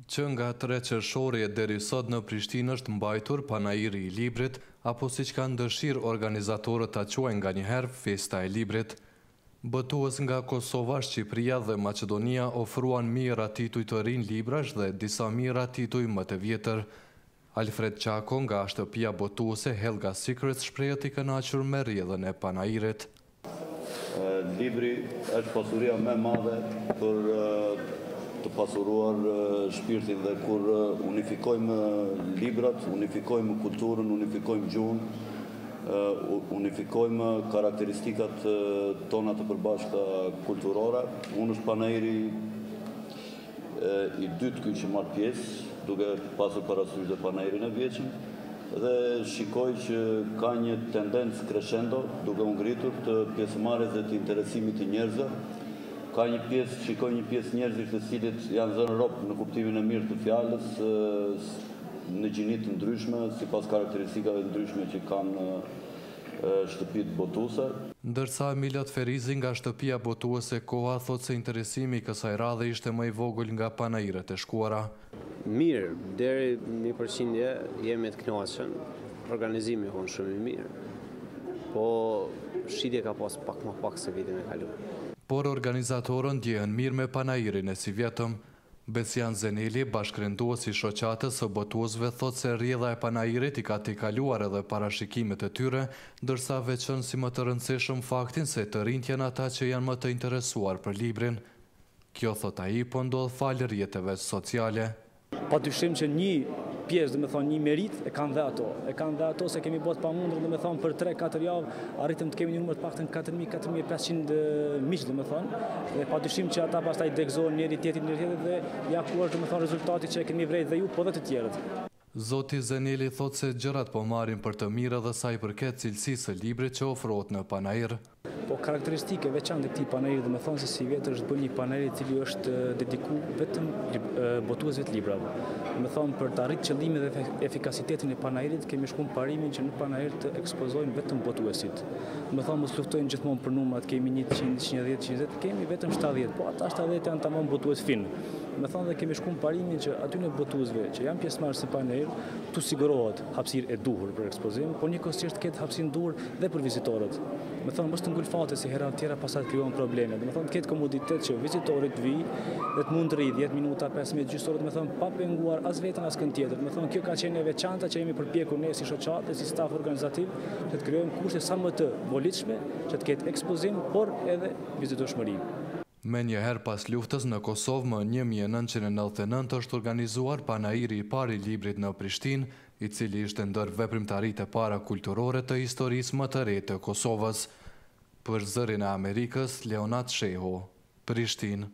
Që nga 3 qershori e deri sot në Prishtinë është mbajtur panairi i librit, apo siç kanë dëshirë organizatorët ta quajnë nganjëherë Festa e Librit. Botues nga Kosova, Shqipëria dhe Maqedonia ofruan mijëra tituj të rinj librash dhe disa mijëra tituj më të vjetër. Alfred Qako nga shtëpia botuese Helga Secrets shprehet i kënaqur me rrjedhën e panairit. Libri është pasuria më e madhe për të pasuruar shpirtin, dhe kur unifikojmë librat, unifikojmë kulturën, unifikojmë gjuhën, unifikojmë karakteristikat tona të përbashkëta kulturore. Unë është panairi i dytë ky që marr pjesë, duke pasur parasysh dhe panairin e vjeçëm, dhe shikoj që ka një tendencë crescendo, duke u ngritur të pjesëmarrjes dhe të interesimit të njerëzve. Ka shikoj një pjesë njerëzish të cilët janë zënë rob në kuptimin e mirë të fjalës, në gjinit të ndryshme, sipas karakteristikave ndryshme që kanë shtëpitë botuese. Ndërsa Milat Ferizi nga shtëpia botuese Koha thotë se interesimi i kësaj radhe ishte më i vogël nga panairet e shkuara. Mirë, deri 1% jemi të kënaqur, organizimi është shumë i mirë, po shitja ka pas pak më pak se vitin e kaluar. Por organizatorën ndjehen mirë me panairin e si vjetëm. Besian Zeneli, bashkërendues i shoqatës së botuesve, thotë se rrjedha e panairit i ka t'i kaluar edhe parashikimet e tyre, ndërsa veçon si më të rëndësishëm faktin se të rinjt janë ata që janë më të interesuar për librin. Kjo, thot ai, po ndodh falë rrjeteve sociale. Padyshim që një pjesë, një merit e kanë dhe ato se kemi bërë pamundur, për 3-4 javë arritëm të kemi një numër të paktën 4.000-4.500 miq, dhe padyshim që ata pastaj degëzohen njëri tjetrin dhe ja ku është rezultati që e kemi vrejtë dhe ju, po dhe të tjerët. Zoti Zeneli thotë se gjërat po marrin për të mirë dhe sa i përket cilësisë së librit që ofrohet në panair. Po karakteristike veçantë të këtij panairi, se si vjetër është bërë një panair i cili është dedikuar vetëm botuesve të librave. Për të arritur qëllimin dhe efikasitetin e panairit, kemi shkuar parimin që në panair të ekspozojnë vetëm botuesit. Mos luftojnë gjithmonë për numrat, kemi 100, 110, 120, kemi vetëm 70, po ata 70 janë tamam botues fin. Dhe kemi shkuar parimin që aty në botuesve që janë pjesëmarrës së panair, tu sigurohet hapësirë e duhur për ekspozim, por njëkohësisht ketë hapësirë duhur dhe për vizitorët. Mos të ngulfatet si hera tjera pasat krijon probleme. Ketë komoditet që vizitorit vi dhe të mund të rri 10 minuta, 15 gjysore, pa penguar as vetën as kënd tjetër. Kjo ka qenë e veçanta që jemi përpjekur ne si shoqatë, si staf organizativ, që të krijojmë kushte sa më të volitshme, që të ketë ekspozim, por edhe vizitorshmëri. Me njëherë pas luftës në Kosovë më 1999 është organizuar panairi i parë i librit në Prishtinë, i cili ishte ndër veprimtaritë e para kulturore të historisë më të re të Kosovës. Për Zërin e Amerikës, Leonat Shehu, Prishtinë.